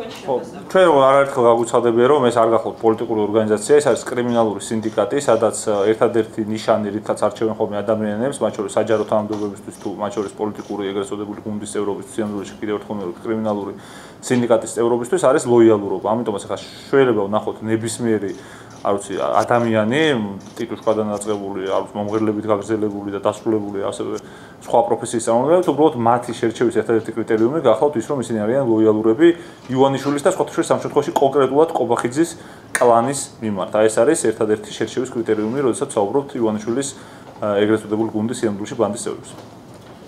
ჩვენ არაერთხელ გაგვიცადებია რომ ეს არ გახლავთ პოლიტიკური ორგანიზაცია, ეს არის კრიმინალური სინდიკატი, სადაც ერთადერთი ნიშანი, რითაც არჩევენ ხოლმე ადამიანებს, მათ შორის საჯარო თანამდებობებისთვის თუ მათ შორის პოლიტიკური ეგრეთ წოდებული გუნდის წევრობისთვის, სიამოვნებაში კიდევ ერთხელ კრიმინალური სინდიკატის წევრობისთვის არის ლოიალურობა. ამიტომაც ახლა შეიძლება ვნახოთ ნებისმიერი არ ვიცი ადამიანი ტიტულს გადანაწყვეტებული, არ ვიცი მომღერლებით გაგრძელებული და დასრულებული ასევე სხვა პროფესიის წარმომადგენლები, უბრალოდ მათი შერჩევის ერთადერთი კრიტერიუმი გახლავთ ის, რომ ისინი არიან ლოიალურები ივანიშვილის და სხვათა შორის ამ შემთხვევაში კონკრეტულად ყობახიძის კლანის მიმართ. ეს არის ერთადერთი შერჩევის კრიტერიუმი, როდესაც ვსაუბრობთ ივანიშვილის ეგრეთ წოდებული გუნდის სიამოვნებაში ბანდის წევრებს.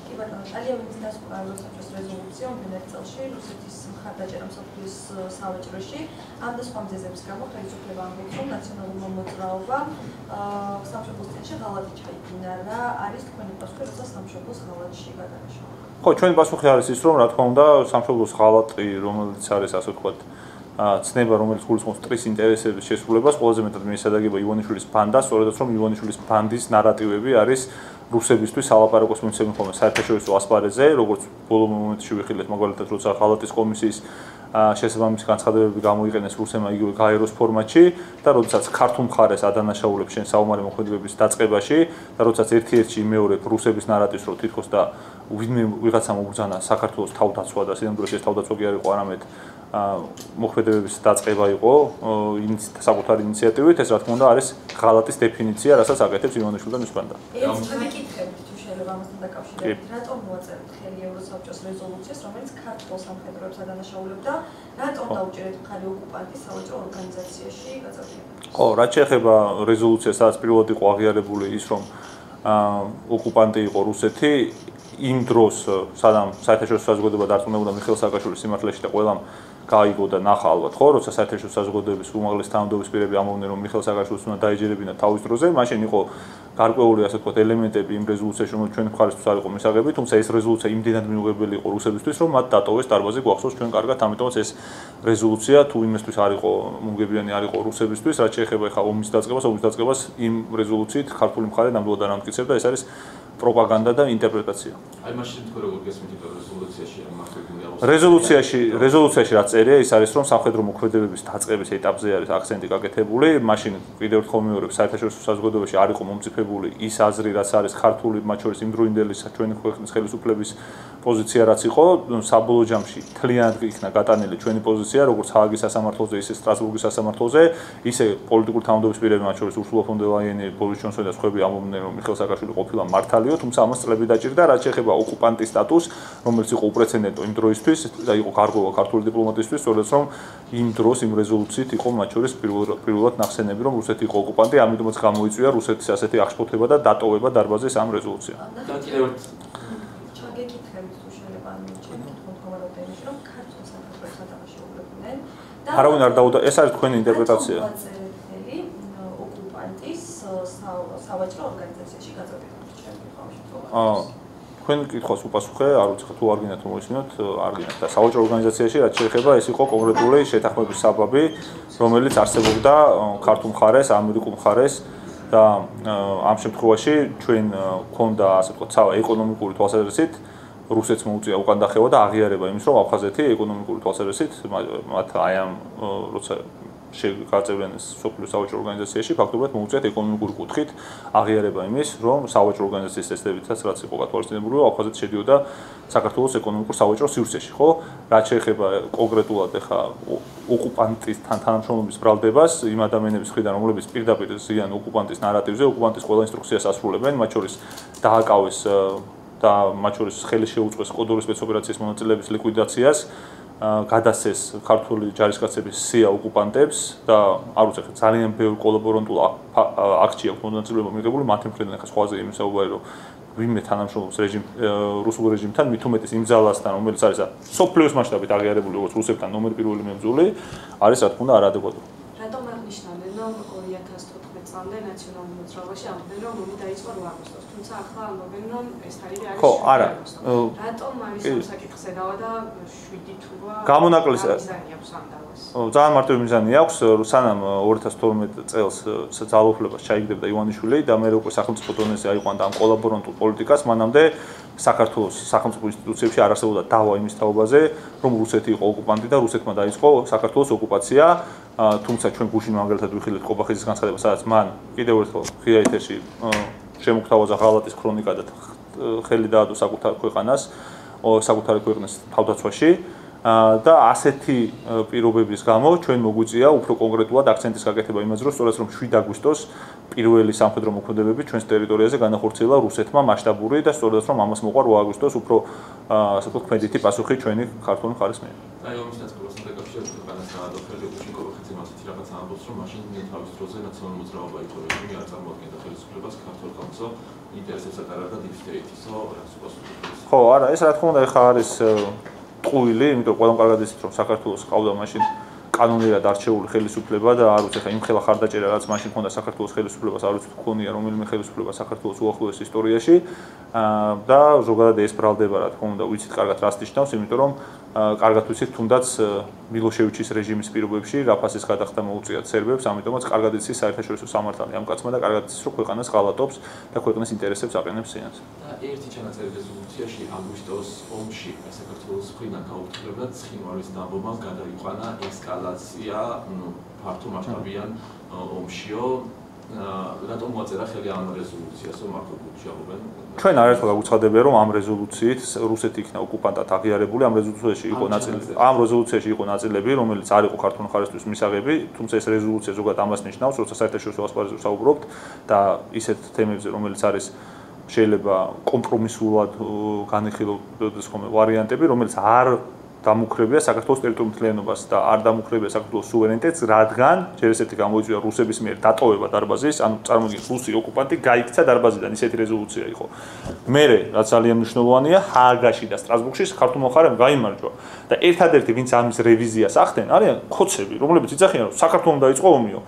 კი ბატონო, ალიავის დასკვნების რეზოლუცია მომდევნო წელს რუსეთის მხარდაჭერა მსოფლიოს სავაჭროში ამ და სხვა მიზეზების გამო ხელისუფლება ამბობს, რომ ნაციონალურმა მოძრაობამ სამშობლოს წინაშე ღალატი ჩაიდინა. რა არის თქვენი პასუხი, როცა სამშობლოს ღალატში გადანაშაულა? ხო, ჩვენი პასუხი არის ის, რომ რა თქმა უნდა, სამშობლოს ღალატი, რომელიც არის ასე ვთქვათ, ცნება, რომელიც გულისხმობს მტრის ინტერესების შესრულებას, ყველაზე მეტად მიესადაგება ივანიშვილის ბანდას, სწორედაც რომ ივანიშვილის ბანდის ნარატივები არის რუსებისთვის ალაპარაკოს მიცემი ხოლმე საერთაშორისო ასპარეზზე, როგორც ბოლო მომენტში ვიხილეთ, მაგალითად, როცა ღალატის კომისიის შესაბამისი განცხადებები გამოიყენეს რუსებმა იგივე გაეროს ფორმატში და როდესაც ქართულ მხარეს ადანაშაულებს შენ საომარი მოქმედებების დაწყებაში და როდესაც ერთ-ერთში იმეორებ რუსების ნარატივს, რომ თითქოს და ვინმე ვიღაცამ უბრძანა საქართველოს თავდაცვა და სინამდვილეში ეს თავდაცვა კი არ იყო არამედ მოქმედებების დაწყება იყო საკუთარი ინიციატივით, ეს რა თქმა უნდა არის ღალატის დეფინიცია, რასაც აკეთებს ივანიშვილი და მის ბანდა. ამასთან დაკავშირებით, რატომ მოაწერეთ ხელი ევროსაბჭოს რეზოლუციას, რომელიც ქართულ სამხედროებს ადანაშაულებდა, რატომ დაუჭერეთ მხარი ოკუპანტის სავაჭრო ორგანიზაციაში გაწევრიანებას? ხო, რაც შეეხება რეზოლუციას, სადაც პირველად იყო აღიარებული ის, რომ ოკუპანტი იყო რუსეთი, იმ დროს, სადამ საერთაშორისო საზოგადოება დარწმუნებოდა მიხეილ სააკაშვილის სიმართლეში და ყველამ გაიგო და ნახა ალბათ ხო, როცა საერთაშორისო საზოგადოების უმაღლესი თანამდებობის პირები ამბობდნენ, რომ მიხეილ სააკაშვილს უნდა დაეჯერებინა თავის დროზე, მაშინ იყო გარკვეული ასე ვთქვათ ელემენტები იმ რეზოლუციაში, რომელიც ჩვენ მხარისთვის არ იყო მისაღები, თუმცა ეს რეზოლუცია იმდენად მიუღებელი იყო რუსებისთვის, რომ მათ დატოვეს დარბაზი გვახსოვს ჩვენ კარგად, ამიტომაც ეს რეზოლუცია თუ იმისთვის არ იყო მუნგებიანი, არ იყო რუსებისთვის, რაც შეეხება ხა ომის დაწყებას იმ რეზოლუციით ქართული მხარე ნამდვილად არ ამტკიცებდა, ეს არის პროპაგანდა და ინტერპრეტაცია. აი მაშინ თქვენ როგორ გესმით რეზოლუციაში რეზოლუციაში რაც წერია ის არის რომ სამხედრო მოქმედებების დაწყების ეტაპზე არის აქცენტი გაკეთებული, მაშინ კიდევ ერთხელ მეორე საერთაშორისო საზოგადოებაში არ იყო მომწიფებული ის აზრი, რაც არის ქართული მათ შორის იმდროინდელი ჩვენი ქვეყნის ხელისუფლების პოზიცია რაც იყო, საბოლოო ჯამში თლიანად იქნა გატანილი ჩვენი პოზიცია, როგორც ჰააგის სასამართლოზე, ისე სტრასბურგის სასამართლოზე, ისე პოლიტიკური თანამდებობის პირები მათ შორის ურსულა ფონ დერ ლაიენი, ბორის ჯონსონი და სხვები ამბობდნენ, რომ მიხეილ სააკაშვილი ყოფილა მართალიო, თუმცა ამას წლები დაჭირდა, რაც შეეხება ოკუპანტის სტატუსს, რომელიც იყო უპრეცედენტო იმ დროისთვის და იყო გარკვევა ქართული დიპლომატისთვის, სწორედ რომ იმ დროს იმ რეზოლუციით იყო მათ შორის პირველად ნახსენები, რომ რუსეთი იყო ოკუპანტი, ამიტომაც გამოიწვია რუსეთის ასეთი აღშფოთება და დატოვება დარბაზის ამ რეზოლუციამ. არავინ არ დაუდა, ეს არის თქვენი ინტერპრეტაცია. ოკუპანტის სავაჭრო ორგანიზაციაში გაწევრიანება. თქვენ კითხვას უპასუხე, არ ვიცი თუ არ გინდათ მოისმინოთ, არ გინდათ და სავაჭრო ორგანიზაციაში რაც შეეხება, ეს იყო კონკრეტული შეთანხმების საბაბი, რომელიც არსებობდა ქართულ მხარეს, ამერიკულ მხარეს და ამ შემთხვევაში ჩვენ გვქონდა ასე ვთქვათ, ეკონომიკური თვალსაზრისით რუსეთს მოუწია უკან დახევა და აღიარება იმის, რომ აფხაზეთი ეკონომიკური თვალსაზრისით მათ აი ამ როცა გაწევრიანეს სოფლიო სავაჭრო ორგანიზაციაში ფაქტობრივად მოუწიათ ეკონომიკური კუთხით აღიარება იმის, რომ სავაჭრო ორგანიზაციის წესდებითაც რაც იყო გათვალისწინებული, აფხაზეთი შედიოდა საქართველოს ეკონომიკურ სავაჭრო სივრცეში, ხო? რაც შეეხება კონკრეტულად ახლა ოკუპანტისთან თანამშრომლობის ბრალდებას იმ ადამიანების მხრიდან, რომლებიც პირდაპირ ზიან ოკუპანტის ნარატივზე, ოკუპანტის ყველა ინსტრუქციას ასრულებენ, მათ შორის დააკავეს და მათ შორის ხელი შეუწყეს კოდური სპეცოპერაციის მონაწილეების ლიკვიდაციას, გადასცეს ქართული ჯარისკაცების სია ოკუპანტებს და არ ვიცი ხა ძალიან ბევრი კოლაბორანტულ აქცია აქვს მონაწილეობა მიღებული მათი მხრიდან ხა სხვაზე იმისაუბარი რომ ვინმე თანამშრომლობს რუსულ რეჟიმთან მით უმეტეს იმ ძალასთან რომელიც არის სოფლიოს მასშტაბით აღიარებული როგორც რუსებთან ნომერ პირველი მებრძოლი არის რა თქმა უნდა არაადეკვატური. რატომ აღნიშნავენ რომ 2014 წლამდე ნაციონალურ მოძრაობაში ამბობენ რომ ომი დაიწყო 8 აგვისტოს, თუმცა ახლა ამბობენ რომ ეს თარიღი არის 7 აგვისტო. რატომ ამის საკითხს ედავა და 7 თულა გამონაკლისი აქვს ამ დავას? ძალიან მარტივი მიზანი აქვს, სანამ 2012 წელს ძალაუფლებას ჩაიგდებდა ივანიშვილი და მე უკვე სახელმწიფო დონეზე აიყვანდა ამ კოლაბორანტულ პოლიტიკას, მანამდე საქართველოს სახელმწიფო ინსტიტუციებში არ არსებობდა დავა იმის თაობაზე, რომ რუსეთი იყო ოკუპანტი და რუსეთმა დაიწყო საქართველოს ოკუპაცია, თუმცა ჩვენ გუშინ მაგალითად ვიხილეთ ყობახიძის განცხადება, სადაც მან კიდევ ერთხელ ღია ეთერში შემოგთავაზა ღალატის ქრონიკა და ხელი დაადო საკუთარ ქვეყანას, საკუთარი ქვეყნის თავდაცვაში. და ასეთი პირობების გამო ჩვენ მოგვიწია უფრო კონკრეტულად აქცენტის გაკეთება იმაზე, რომ სწორედ რომ 7 აგვისტოს პირველი სამხედრო მოქმედებები ჩვენს ტერიტორიაზე განახორციელა რუსეთმა მასშტაბური და სწორედ რომ ამას მოყვა 8 აგვისტოს უფრო ასე ვთქვათ ქმედითი პასუხი ჩვენი ქართული მხარის მიერ. აი ომის დაწყებასთან დაკავშირებით ქვეყანას გადაახედა გუშინ ყობახიძე მასეთი რაღაც ამბობს, რომ მაშინ თავის დროზე ნაციონალური მოძრაობა იყო, რომ არ წარმოადგენდა ხელისუფლებას ქართულ ხალხო ინტერესებს ატარებდა deep state-ისო რაც უპასუხებლად. ხო, არა, ეს რა თქმა უნდა ეხა არის ტყუილი, იმიტომ რომ ყველამ კარგად იცით რომ საქართველოს ყავდა მაშინ კანონიერად არჩეული ხელისუფლება და არ ვიცი ხა იმ ხელა ხარდაჭერა რაც მაშინ ჰქონდა საქართველოს ხელისუფლებას არ ვიცი თუ ქონია რომელიმე ხელისუფლება საქართველოს უახლოეს ისტორიაში და ზოგადად ეს ბრალდება რა თქმა უნდა ვიცით კარგად რას ნიშნავს, იმიტომ რომ კარგად ვიცით თუნდაც მილოშევიჩის რეჟიმის პირობებში რაფასის გადახდა მოუწიათ სერბებს, ამიტომაც კარგად იცით საერთაშორისო სამართალი ამ კაცმა და კარგად იცით რომ ქვეყანას ღალატობს და ქვეყნის ინტერესებს აყენებს სინას. ერთი ჩანაწერი რეზოლუციაში აგვისტოს ომში საქართველოს მხრიდან გაუფრთხილებლად ცხინვალის დაბომას გადაიყვანა ესკალაცია ფართო მასშტაბიან ომშიო რატომ მოაწერა ხელი ამ რეზოლუციას მართო გუჩიაობენ ჩვენ არაერთხელ გაგვცხადებია რომ ამ რეზოლუციით რუსეთი იქნა ოკუპანტად აღიარებული ამ რეზოლუციაში იყო ნაწილები რომელიც არ იყო ქართული მხარისთვის მისაღები თუმცა ეს რეზოლუცია ზოგადად ამას ნიშნავს როცა საერთაშორისო ასპარეზზე ვსაუბრობთ და ისეთ თემებზე რომელიც არის შეიძლება კომპრომისულად განიხილოს ხომ ვარიანტები რომელიც არ დამუქრებია საქართველოს ტერიტორიულ მთლიანობას და არ დამუქრებია საქართველოს სუვერენიტეტს, რადგან ჯერ ესეთი გამოიწვია რუსების მიერ დატოვება დარბაზის, ანუ წარმოგიდგენთ რუსი ოკუპანტი გაიქცა დარბაზიდან, ისეთი რეზოლუცია იყო. მერე რაც ძალიან მნიშვნელოვანია, ჰააგაში და სტრასბურგში ქართულმა მხარემ გაიმარჯვა და ერთადერთი ვინც ამის რევიზიას ახდენ, არიან ხოცები, რომლებიც იცახიან რომ საქართველოს დაიწყო ომიო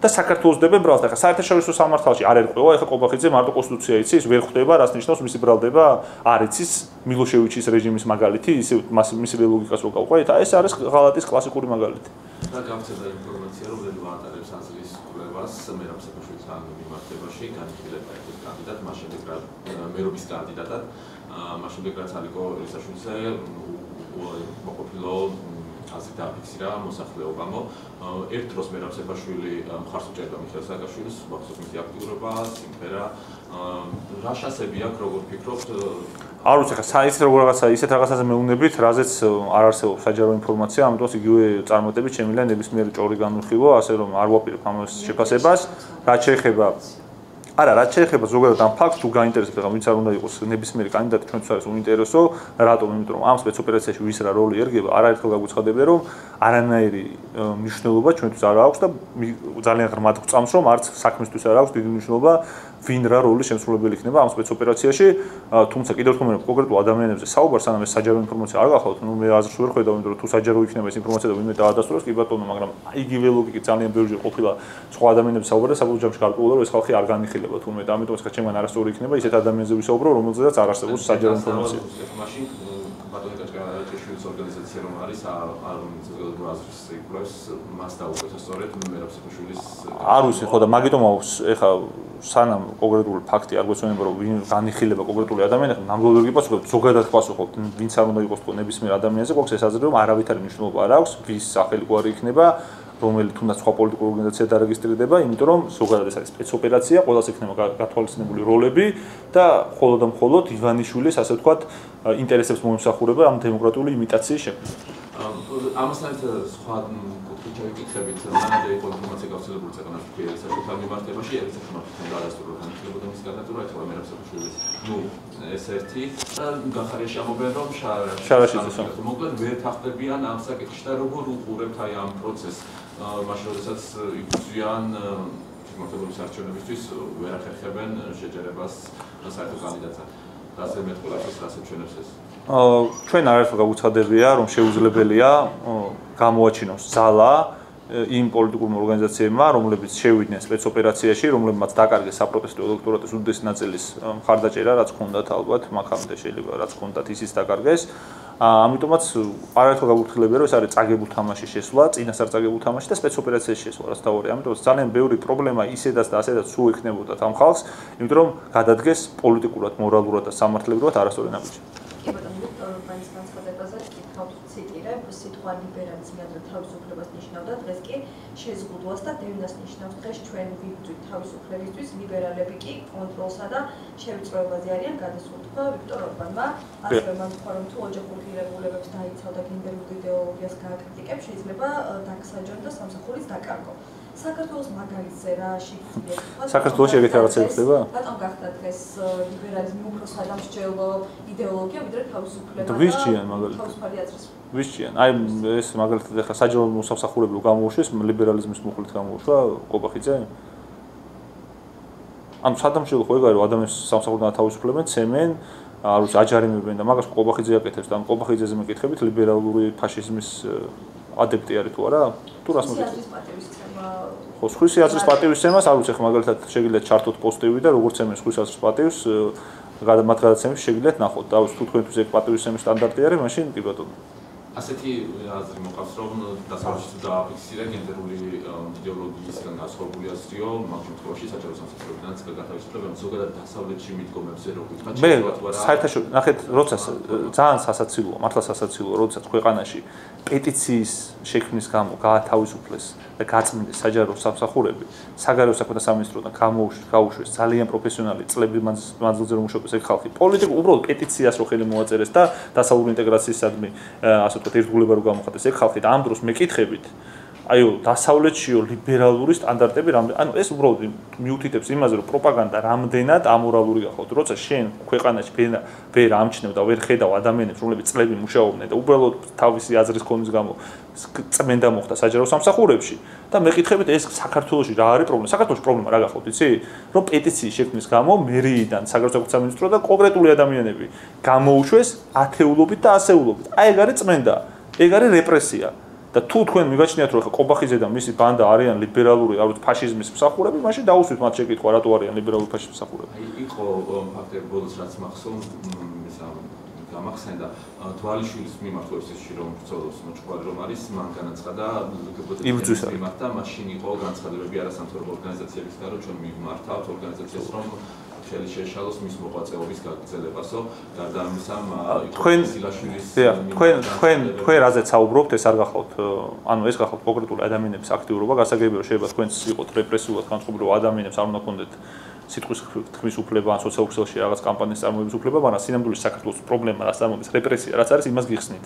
და საქართველოს დებენ ბრალს და ხა საერთაშორისო სამართალში არ ერყვა ეხა ყობახიძე მარტო კონსტიტუცია იცის ვერ ხვდება რას ნიშნავს მისი ბრალდება არ იცის მილოშევიჩის რეჟიმის მაგალითი ისე მისი ლოგიკას რო გავყვეთ ეს არის ღალატის კლასიკური მაგალითი და გამწევდა ინფორმაცია რომ ლელვა ატარებს აზრის კვლევას მერაბ საფაშვილის მიმართებაში განიხილება ერთ კანდიდატ მასშტაბით მერობის კანდიდატად მასშტაბით რაც ალიკო რისაშვილზე მოყოფილო ასე დააფიქსირა მოსახლეობამო ერთ დროს მერაბ საფაშვილი მხარს უჭერდა მიხეილ სააკაშვილის მოხსოვნის აქტიურობა სიმღერა რა შასები აქვს როგორ ფიქრობთ არ ვიცი ხა საერთოდ როგორ რაღაცა ისეთ რაღაცაზე მეუბნებით რაზეც არ არსებობს საჯარო ინფორმაცია ამიტომ იგივე წარმატებით შემიძლია ნებისმიერი ჭორი განვიხილო ასე რომ არ ვაპირებ ამას შეფასებას რაც შეეხება არა, რაც შეეხება ზოგადად ამ ფაქტს, თუ გაინტერესებთ, ხა ვინც არ უნდა იყოს ნებისმიერი კანდიდატი ჩვენთვის არის უინტერესო, რატომ? იმიტომ რომ ამ სპეცოპერაციაში ვის რა როლი ერგება, არაერთხელ გაგვიცხადებია, რომ არანაირი მნიშვნელობა ჩვენთვის არ აქვს და ძალიან ღრმად გვწამს, რომ არც საქმისთვის არ აქვს დიდი მნიშვნელობა, ვინ რა როლის შემსრულებელი იქნება ამ სპეცოპერაციაში, თუმცა კიდევ ერთხელ მე კონკრეტულ ადამიანებზე საუბარ, სანამ ეს საჯარო ინფორმაცია არ გახავთ, ნუ მე აზრს ვერ ხედავ, იმიტომ რომ თუ საჯარო იქნება ეს ინფორმაცია და ვინმე დაადასტურებს, კი ბატონო, მაგრამ იგივე ლოგიკით ძალიან ბევრჯერ ყოფილა სხვა ადამიანებზე საუბარ და საბოლოო ჯამში გარკვეულა რომ ეს ხალხი არ განიხილება თუმე და ამიტომ ხა ჩემგან არასწორი იქნება ისეთ ადამიანებზე ვისაუბრო, რომელზედაც არ არსებობს საჯარო ინფორმაცია. მაშინ ბატონო კაჭკაშვილის ორგანიზაცია რომ არის საზოგადოებრივ აზრის იკვლევს მას დაუკვეთა სწორედ მერაბ საფაშვილის არ ვიცი ხო და მაგიტომ აქვს ეხა სანამ კონკრეტული ფაქტი არ გვეცოდება რომ ვინ განიხილება კონკრეტული ადამიანები ნამდვილად გიპასუხებთ ზოგადად გასუხობთ ვინც არ უნდა იყოს თქო ნებისმიერ ადამიანზე გვაქვს ეს აზრი რომ არავითარი მნიშვნელობა არ აქვს ვის სახელი გვარი იქნება რომელი თუნდაც სხვა პოლიტიკური ორგანიზაცია დარეგისტრირდება, იმიტომ რომ ზოგადად ეს არის სპეცოპერაცია, ყველას იქნება გათვალისწინებული როლები და მხოლოდ და მხოლოდ ივანიშვილის, ასე ვთქვათ, ინტერესებს მოემსახურება ამ დემოკრატიული იმიტაციის შექმნა. ამასთან სხვა კუთხით ჩავიკითხებით, მანამდე იყო ინფორმაცია გავრცელებული ქვეყანაში საერთაშორისო მიმართებაში, ეს საერთაშორისო დაადასტურა განხილებოდა მის გადატურა, ეთქვა მერაბ საფაშვილის. ნუ ეს ერთი და გახარია შემობენ რომ შარაშიძეს მოკლედ ვერ თახდებიან ამ საკითხში და როგორ უყურებთ აი ამ პროცესს მაშინ როდესაც იგრძვიან თემატიკური არჩევნებისთვის ვერ ახერხებენ შეჯერებას საერთო კანდიდატთან. რას ემეთქოლებს რას ეჩვენებს ეს? ჩვენ არაერთხელ გაგვცხადებია რომ შეუძლებელია გამოაჩინოს ძალა იმ პოლიტიკურმა ორგანიზაციებმა, რომლებიც შევიდნენ სპეცოპერაციაში, რომლებმაც დაკარგეს საპროტესტო ელექტორატის უდიდესი ნაწილის მხარდაჭერა, რაც ჰქონდათ ალბათ, მაგამდე შეიძლება რაც ჰქონდათ ისიც დაკარგეს ამიტომაც არაერთხელ გაგვფრთხილებია, რომ ეს არის წაგებულ თამაშის შესვლა, წინასწარ წაგებულ თამაში და სპეცოპერაციის შესვლა, რაც თავია. ამიტომაც ძალიან ბევრი პრობლემა ისედაც და ასედაც სულ ექნებოდა ამ ხალხს, იმიტომ რომ გადადგეს პოლიტიკურად, მორალურად და სამართლებრივად არასწორი ნაბიჯი. კი ბატონო, ვიქტორ ორბანის განცხადებაზე ვთქვათ, ციტირებ, სიტყვა ლიბერალიზმი ადრე თავისუფლებას ნიშნავდა, დღეს კი შეზღუდვას და დევნას ნიშნავს. დღეს ჩვენ ვიბრძვით თავისუფლებისთვის, ლიბერალები კი კონტროლსა და შევიწროებაზე არიან გადასული თქვა ვიქტორ ორბანმა. ასევე მან თქვა, რომ თუ ოჯახური ღირებულებებს დაიცავ და გენდერულ იდეოლოგიას გააკრიტიკებს, შეიძლება დაგსაჯონ და სამსახურის დაკარგო. საქართველოს მაგალითზე რა შეიძლება თქვა? საქართველოში ეგეთი რაღაცა ხდება? რატომ გახდა დღეს ლიბერალიზმი უფრო სადამსჯელო იდეოლოგია, ვიდრე თავისუფლება და ვისჭიან მაგალითად. თავისუფალი აზრის. ვისჭიან. აი ეს მაგალითად ახლა საჯარო მოსამსახურები გამოუშვეს, ლიბერალიზმის მოხლით გამოუშვა ყობახიძე. ანუ სადამსჯელო ხო ეგაა, რომ ადამიანს სამსახურიდან თავისუფლებენ, ცემენ, არ ვიცი, აჯარიმებენ და მაგას ყობახიძე აკეთებს და ამ ყობახიძეზე მეკითხებით ლიბერალური ფაშიზმის ადეპტი არის თუ არა? თუ რას მოგიწევთ? ხო, სხვისი აზრის პატივისცემას არ ვიცი, ხა მაგალითად შეგიძლიათ ჩართოთ პოსტები და როგორც ემენ სხვის აზრის პატივს მათ გადაცემის შეგიძლიათ ნახოთ. და თუ თქვენთვის ეგ პატივისცემის სტანდარტი არის, მაშინ კი ბატონო. ასეთი აზრი მოყავს, რომ დასავლეთში დააფიქსირა გენდერული იდეოლოგიისგან განსხვავებული აზრიო, მაგ შემთხვევაში საჯარო სამსახურებიდანაც გათავისუფლება, ზოგადად დასავლეთში მიდგომებზე რო ვიტყვათ, საერთაშორისო, ნახეთ, როცა ძალიან სასაცილოა, მართლა სასაცილოა, როდესაც ქვეყანაში პეტიციის შექმნის გამო გაათავისუფლეს და გაწმენდეს საჯარო სამსახურები, საგარეო საქმეთა სამინისტროდან გაუშვეს ძალიან პროფესიონალი წლების მანძილზე რომ მუშაობს ეგ ხალხი. პოლიტიკურ უბრალოდ პეტიციას რო ხელი მოაწერეს და დასავლური ინტეგრაციისადმი ასე ვთქვათ, ერთგულება რო გამოხატეს ეგ ხალხი და ამ დროს მეკითხებით აიო, დასავლეთშიო ლიბერალური სტანდარტები რამდენი, ანუ ეს უბრალოდ მიუთითებს იმაზე, რომ პროპაგანდა რამდენად ამორალური გახავთ, როცა შენ ქვეყანაში ვერ ამჩნევ და ვერ ხედავ ადამიანებს, რომლებიც წლები მუშაობდნენ და უბრალოდ თავისი აზრის ქონის გამო წმენდა მოხდა საჯარო სამსახურებში და მეკითხებით ეს საქართველოში რა არის პრობლემა? საქართველოში პრობლემა რა გახავთ, იცი? რომ პეტიციის შექმნის გამო მერიიდან საგარეო საქმეთა სამინისტრო და კონკრეტული ადამიანები გამოუშვეს ათეულობით და ასეულობით. აი ეგ არის წმენდა, ეგ არის რეპრესია. და თუ თქვენ მიგაჩნიათ რომ ხა ყობახიძე და მისი ბანდა არიან ლიბერალური, არ ვიცი, ფაშიზმის მსახურები, მაშინ დაუსვით მათ შეკითხვა, რატო არიან ლიბერალური ფაშიზმის მსახურები. იყო ფაქტები ბოლოს რაც მახსოვს, გამახსენდა თვალიშვილის მიმართ ვერსიაში რომ ბრძოლობს მოჭყვარი რომ არის, მან განაცხადა იბრძვის მიმართ და მაშინ იყო განცხადებები არასამთავრობო ორგანიზაციებისგან, რომ ჩვენ მიმართავთ ორგანიზაციას, რომ შეშალოს მის მოღვაწეობის გაგრძელებასო, გარდა ამისა თქვენ რაზეც საუბრობთ, ეს არ გახავთ, ანუ ეს გახავთ კონკრეტული ადამიანების აქტიურობა, გასაგებია რომ შეიძლება თქვენც იყოთ რეპრესიულად განწყობილი ადამიანებს არ უნდა გქონდეთ სიტყვის თქმის უფლება, ან სოციალურ ქსელში რაღაც კამპანიის წარმოების უფლება, მაგრამ სინამდვილეში საქართველოს პრობლემა რაც წარმოდის რეპრესია, რაც არის იმას გიხსნით.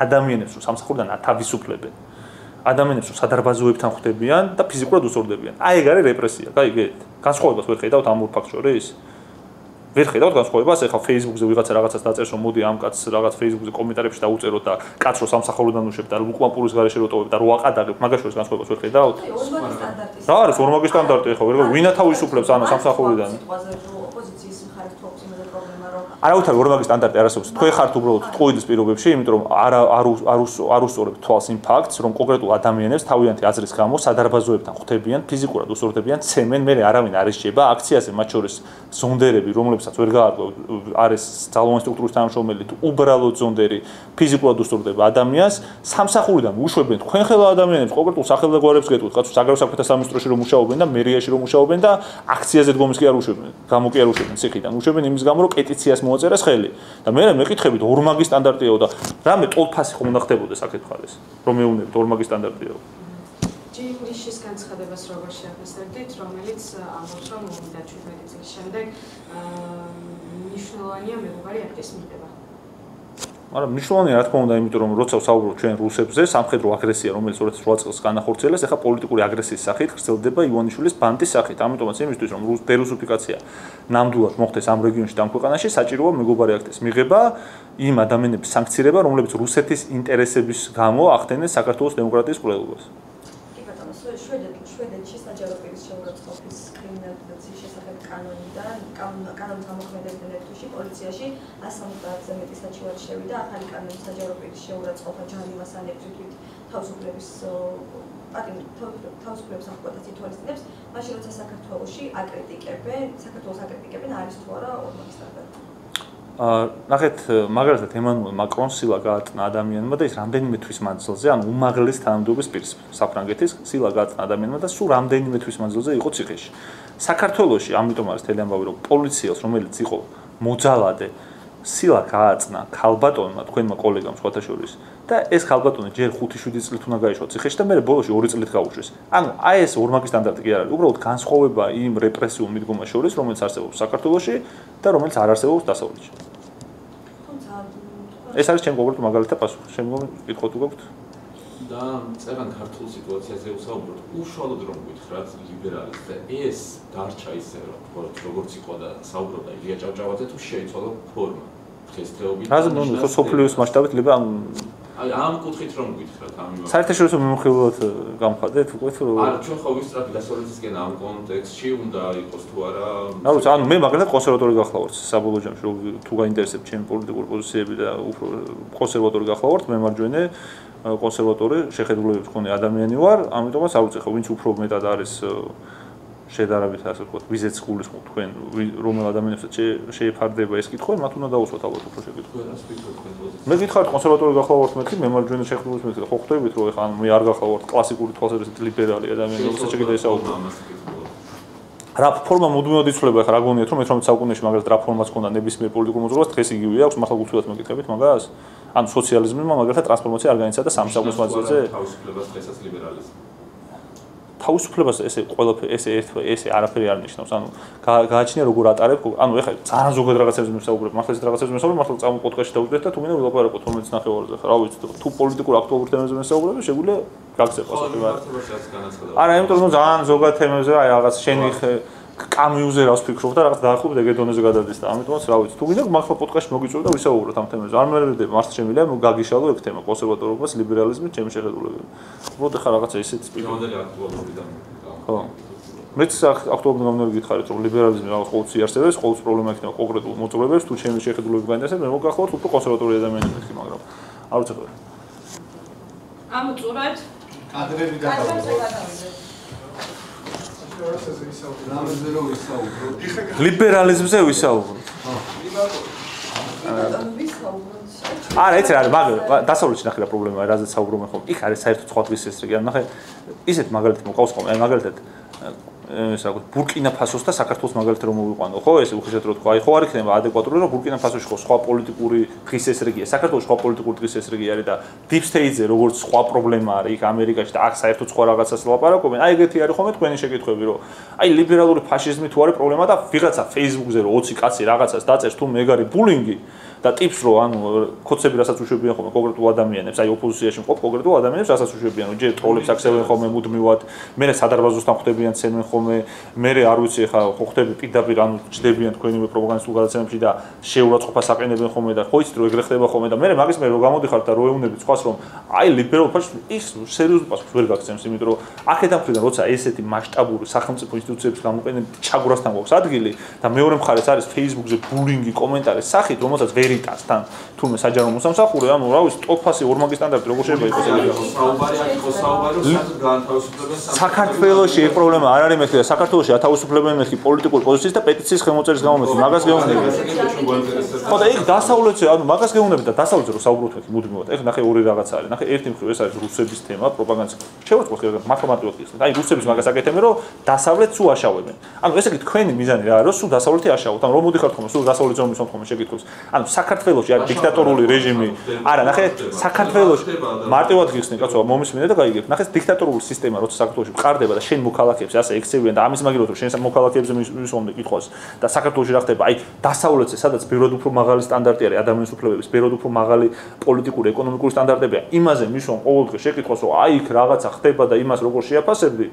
ადამიანებს რომ სამსახურიდან ათავისუფლებენ. ადამიანებს რომ სადარბაზოებთან ხვდებიან და ფიზიკურად უსწორდებიან. აი ეგ არის რეპრესია, გაიგეთ? განსხვავებას ვერ ხედავთ ამ ორ ფაქტს შორის? ვერ ხედავთ განსხვავებას, ეხლა Facebook-ზე ვიღაცა რაღაცას დაწერს, რომ მოდი ამ კაცს რაღაც Facebook-ზე კომენტარებში დაუწეროთ და კაცს რო სამსახურიდან უშვებ და უკმან პურის გარეშე რო ტოვებ და რო აყადაგებ, მაგას შორის განსხვავებას ვერ ხედავთ? რა არის ორმაგი სტანდარტი ეხლა, ვერ ვინ ათავისუფლებს ანუ სამსახურიდან? ოპოზიციის მხარეს თქოს იმაზე პრობლემა რომ არავითარი ორმაგი სტანდარტი არ არსებობს. თქვენ ხართ უბრალოდ ტყუილის პირობებში, იმიტომ რომ არ უსწორებთ თვალს იმ ფაქტს, რომ კონკრეტულ ადამიანებს თავიანთი აზრის გამო სადარბაზოებთან ხვდებიან, ფიზიკურად უსწორდებიან, ცემენ, მე არავინ არ ეშება აქციაზე, მათ შორის ზონდერები, რომლებსაც ვერ გაარკვევ, არის ძალოვანი სტრუქტურის თანამშრომელი თუ უბრალოდ ზონდერი, ფიზიკურად უსწორდება ადამიანს, სამსახურიდან უშვებენ თქვენ ხელა ადამიანებს, კონკრეტულ სახელმწიფოებს გეტყვით, კაცო საგარეო საქმეთა სამინისტროში რომ მუშაობენ და მერიაში რომ მუშაობენ და აქციაზე დგომის კი არ უშვებენ, გამო კი არ უშვებენ ციხიდან, უშვებენ იმის გამო, რომ პეტიციას მოაწერეს ხელი. და მე მეკითხებით ორმაგი სტანდარტიაო და რამე ტოლფასი ხომ უნდა ხდებოდეს აქეთ ხარეს, რომ მეუნებით ორმაგი სტანდარტიაო. ჯიმრიშის განცხადებას როგორ შეაფასებდით, რომელიც ამბობს, რომ მომდა 17 წლის შემდეგ მნიშვნელოვანია მეგობარი აქტის მიღება. მაგრამ მნიშვნელოვანია რა თქმა უნდა, იმიტომ რომ როცა ვსაუბრობთ ჩვენ რუსებზე, სამხედრო აგრესია, რომელიც 2008 წელს განახორციელეს, ეხა პოლიტიკური აგრესიის სახით ვრცელდება ივანიშვილის ბანდის სახით. ამიტომაც იმისთვის, რომ დერუსიფიკაცია ნამდვილად მოხდეს ამ რეგიონში და ამ ქვეყანაში, საჭიროა მეგობარი აქტის მიღება, იმ ადამიანების სანქცირება, რომლებიც რუსეთის ინტერესების გამო ახდენენ საქართველოს დემოკრატიის კვლევას. კი ბატონო, შვედეთში საჯარო პირის შეურაცხყოფის კრიმინალიზაციის შესახებ კანონის გამოქმედებიდან ერთში პოლიციაში 170-ზე მეტი საჩივარი შევიდა ახალი კანონის საჯარო პირის შეურაცხყოფა ჯარიმას ანექსით თავისუფლების აღკვეთას ითვალისწინებს, მაშინ როცა საქართველოს აკრიტიკებენ არის თუ არა ორმაგი სტანდარტი. ნახეთ, მაგალითად ემანუელ მაკრონს სილა გააწნა ადამიანმა და ის რამდენიმე თვის მანძილზე, ანუ უმაღლეს თანამდებობის პირისპირ საფრანგეთის სილა გააწნა ადამიანმა და სულ რამდენიმე თვის მანძილზე იყო ციხეში. საქართველოში ამიტომ არის თელი ამბავი, რომ პოლიციელს, რომელიც იყო მოძალადე, სილა გააწნა ქალბატონმა, თქვენმა კოლეგამ სხვათა შორის და ეს ქალბატონი ჯერ 5-7 წლით უნდა გაიშვა ციხეში და მე ბოლოში 2 წლით გაუშვეს. ანუ აი ეს ორმაგი სტანდარტი კი არ არის, უბრალოდ განსხვავება იმ რეპრესიულ მიდგომას შორის, რომელიც არსებობს საქართველოში და რომელიც არ არსებობს დასავლეთში. ეს არის ჩემი კონკრეტული მაგალითი და პასუხი. შემდგომი კითხვა თუ გაქვთ? და წერან ქართულ სიტუაციაზე ვსაუბრობთ. უშუალოდ რომ გითხრათ ლიბერალიზმი და ეს დარჩა ისე როგორც იყო და საუბრობდა ილია ჭავჭავაძე თუ შეიცვალა ფორმა. დღესდღეობით. რაზე ნუ სოფლიოს მასშტაბით აი ამ კუთხით რომ გითხრათ ამ იმას. საერთაშორისო მიმოხილველად გამხადეთ უკვე თუ არა ჩვენ ხო ვისწრაფი დასავლეთისკენ ამ კონტექსტში უნდა იყოს თუ არა. ანუ მე მაგალითად კონსერვატორი გახლავართ საბოლოო ჯამში რომ თუ გაინტერესებს ჩემი პოლიტიკური პოზიციები და უფრო კონსერვატორი გახლავართ მე მარჯვენე კონსერვატორი შეხედულებებს მქონე ადამიანი ვარ ამიტომაც არ უწეხო ვინც უფრო მეტად არის შედარებით ასე ვთქვათ ვიზეც გულისხმობ თქვენ რომელ ადამიანებსაც შეეფარდება ეს კითხვა მათ უნდა დაუსვათ ალბათ უფრო შეკითხვა მე გითხარით კონსერვატორი გახლავართ მეთქი მე მარჯვენე შეხედულებს მეთქი ხო ხვდებით რომ ეხლა მე არ გახლავართ კლასიკური თვალსაზრისით ლიბერალი ადამიანი რომელსაც შეგიძლია ესაუბრო რა ფორმა მუდმივად იცვლება ეხლა რა გონიათ რომ 19 საუკუნეში მაგალითად რა ფორმაც ჰქონდა ნებისმიერ პოლიტიკურ მოძრაობას დღეს იგივე აქვს მართლა გულწრფელად მეკითხებით მაგას ანუ სოციალიზმმა მაგალითად ტრანსფორმაცია არ განიცადა სამ საუკუნის მანძილზე თავისუფლებას დღესაც ლიბერალიზმი თავისუფლებას ესე ყველაფერი ესე არაფერი არ ნიშნავს ანუ გააჩნია როგორ ატარებ ანუ ეხლა ძალიან ზოგად რაღაცებს მისაუბრებ მართლა ეს რაღაცებს მისაუბრებ მართლა წამო პოდკასტში დავუდგეთ და თუ მინდა ვილაპარაკოთ 12 ნახევარზე ხა რა ვიცი თუ პოლიტიკურ აქტუალურ თემებზე მისაუბრებ შეგვიძლია გაგზავნოს არა იმიტომ რომ ძალიან ზოგად თემებზე აი რაღაც შენი კამიუზე რას ფიქრობ და რაღაც დაახლოებით ეგ დონეზე გადადის და ამიტომაც რა ვიცი თუ გინდა მართლა პოდკასტში მოგიწვევ და ვისაუბროთ ამ თემებზე არ მერიდებ მართლა შემიძლია გაგიშალო ეგ თემა კონსერვატორობას ლიბერალიზმი ჩემი შეხედულებები უბრალოდ ხა რაღაცა ისეთ სპეციალური აქტუალური და ხო მეც აქტუალური გამნერი გითხარით რომ ლიბერალიზმი რაღაც ყოველთვის იარსებებს ყოველთვის პრობლემა იქნება კონკრეტულ მოძრაობებს თუ ჩემი შეხედულებები გაინტერესებს მე მოგახსოვთ უფრო კონსერვატორი ადამიანები ხი მაგრამ არ ვიცი ხო ამ წურად კადრები გადავიდეთ ლიბერალიზმზე ვისაუბროთ. არა, ეს არის, მაგრამ დასავლეთში ნახე რა პრობლემაა, რაზეც საუბრობენ ხომ. იქ არის საერთოდ სხვა დღის ეს რეგიონი. ნახე, ისეთ მაგალითად მოყავს ხომ, აი მაგალითად ესე ვთქვათ, ბურკინა-ფასოს და საქართველოს მაგალითად რომ მოვიყვანო, ხო, ეს უხეშად რო თქვა, აი ხო არ იქნება ადეკვატური, რომ ბურკინა-ფასოში ხო სხვა პოლიტიკური დღის ეს რეგიონია, საქართველოს სხვა პოლიტიკური დღის ეს რეგიონი არის და deep state-ზე როგორც სხვა პრობლემა არის იქ ამერიკაში და აქ საერთოდ სხვა რაღაცას ლაპარაკობენ. აი ეგეთი არის ხომ თქვენი შეკითხვები, რომ აი ლიბერალური ფაშიზმი თუ არის პრობლემა და ვიღაცა Facebook-ზე რო 20 კაცი რაღაცას დაწერს თუ მეგარი ბულინგი და ტიპს რო ანუ კოცები რასაც უშვებიან ხოლმე კონკრეტულ ადამიანებს, აი ოპოზიციაში მყოფ კონკრეტულ ადამიანებს რასაც უშვებიან, რომ ჯერ ტროლებს აქცევენ ხოლმე მუდმივად, მერე სადარბაზოსთან ხვდებიან ცემენ ხოლმე, მერე არ ვიცი ხა ხო ხვდები პირდაპირ ანუ ჭდებიან თქვენივე პროპაგანდისტულ გადაცემებში და შეურაცხყოფას აყენებენ ხოლმე და ხო იცით რომ ეგრე ხდება ხოლმე და მერე მაგის მე რო გამოდიხარ და რო ეუბნები სხვას რომ აი ლიბერალ ფაშიზმი ის სერიოზულ პასუხს ვერ გაგცემს, იმიტომ რომ აქედან მხრიდან როცა ესეთი მასშტაბური სახელმწიფო ინსტიტუციების გამოყენება ჩაგვრასთან გვაქვს ადგილი და მეორე მხარეს არის Facebook-ზე ბულინგი კომენტარის სახით, რომელსაც ვერიტასთან თურმე საჯარო მოსამსახურე, ანუ რა ვიცი, ტოპ-ფასი ორმაგი სტანდარტი როგორ შეიძლება იყოს ეგრე. საქართველოში ეს პრობლემა არ არის მეთქი და საქართველოში ათავისუფლებენ მეთქი პოლიტიკური პოზიციის და პეტიციის ხელმოწერის გამო მეთქი მაგას გეუბნები. ხო და იქ დასავლეთში, ანუ მაგას გეუბნები და დასავლეთში რო საუბრობთ მეთქი მუდმივად. ეხლა ნახე ორი რაღაცა არის. ნახე ერთი მხრივ ეს არის რუსების თემა, პროპაგანდის. შევაწყოთ მართლმადიდებლად გიხსნით. აი რუსების მაგას აკეთებენ, რომ დასავლეთს უაშავებენ. ანუ ესე იგი თქვენი მიზანი რა არის, რომ სულ დასავლეთი აშავოთ. ანუ რომ მოდიხართ ხოლმე, სულ დასავლეთზე რომ მისვამთ ხოლმე შეკითხვებს. ანუ საქართველოში არის დიქტატორული რეჟიმი. არა, ნახე, საქართველოში მარტივად გიხსნით, კაცო, მომისმინე და გაიგებთ. ნახე, დიქტატორული სისტემა, როცა საქართველოში მყარდება და შენ მოქალაქეებს ასე ექცევიან და ამის მაგილოთ რომ შენ მოქალაქეებზე მისვამდი კითხვას და საქართველოში რა ხდება? აი, დასავლეთზე, სადაც ბევრად უფრო მაღალი სტანდარტი არის ადამიანის უფლებების, ბევრად უფრო მაღალი პოლიტიკური, ეკონომიკური სტანდარტებია. იმაზე მისვამ ყოველდღე შეკითხვას, რომ აი იქ რაღაცა ხდება და იმას როგორ შეაფასებდი?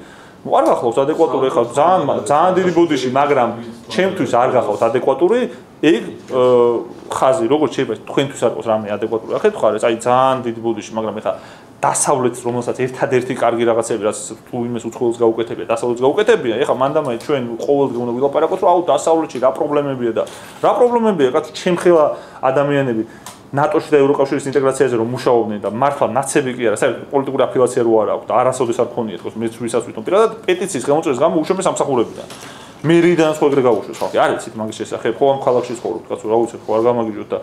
ნუ არ გახლავთ ადეკვატური ხა ძალიან დიდი ბოდიში, მაგრამ ჩემთვის არ გახლავთ ადეკვატური ეგ ხაზი როგორც შეიძლება თქვენთვის არ იყოს რამე ადეკვატური. ახეთ ხარ ეს აი ძალიან დიდი ბოდიში, მაგრამ ეხა დასავლეთს რომელსაც ერთადერთი კარგი რაღაცები რაც თუ იმეს უცხოელს გაუკეთებია, დასავლეთს გაუკეთებია. ეხა მანდამაი ჩვენ ყოველდღე უნდა ვილაპარაკოთ, რომ აუ დასავლეთში რა პრობლემებია და რა პრობლემებია, კაცო, ჩემხელა ადამიანები ნატოში და ევროკავშირის ინტეგრაციაზე რომ მუშაობდნენ და მართლა ნაცები კი არა, საერთოდ პოლიტიკური აფილაცია რო არ აქვს და არასოდეს არ ქონიათ, თქოს მეც ვისაც ვითომ პირადად პეტიციის ხელმოწერის გამო უშუალოდ სამსახურებიდან. მერიდანაც ხო ეგრე გაუშვეს ხალხი. არ იცით მაგის შესახებ, ხო ამ ქალაქში ცხოვრობთ, კაცო, რა ვიცი, ხო არ გამაგიჟოთ და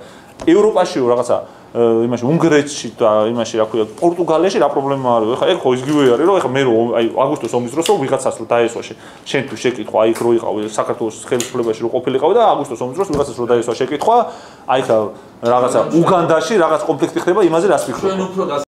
ევროპაშიო რაღაცა იმაში უნგრეთში და იმაში რა ქვია, პორტუგალიაში რა პრობლემა არის? ეხლა ეგ ხო იგივე არის, რომ ეხლა მე რომ აი აგვისტოს ომის დროს ვიღაცას რო დაესვა შენ თუ შეკითხვა, აი რო იყავი საქართველოს ხელისუფლებაში რო ყოფილიყავი და აგვისტოს ომის დროს ვიღაცას რო დაესვა შეკითხვა, აი ხა რაღაცა უგანდაში რაღაც კონფლიქტი ხდება იმაზე რას ფიქრობ? ჩვენ უფრო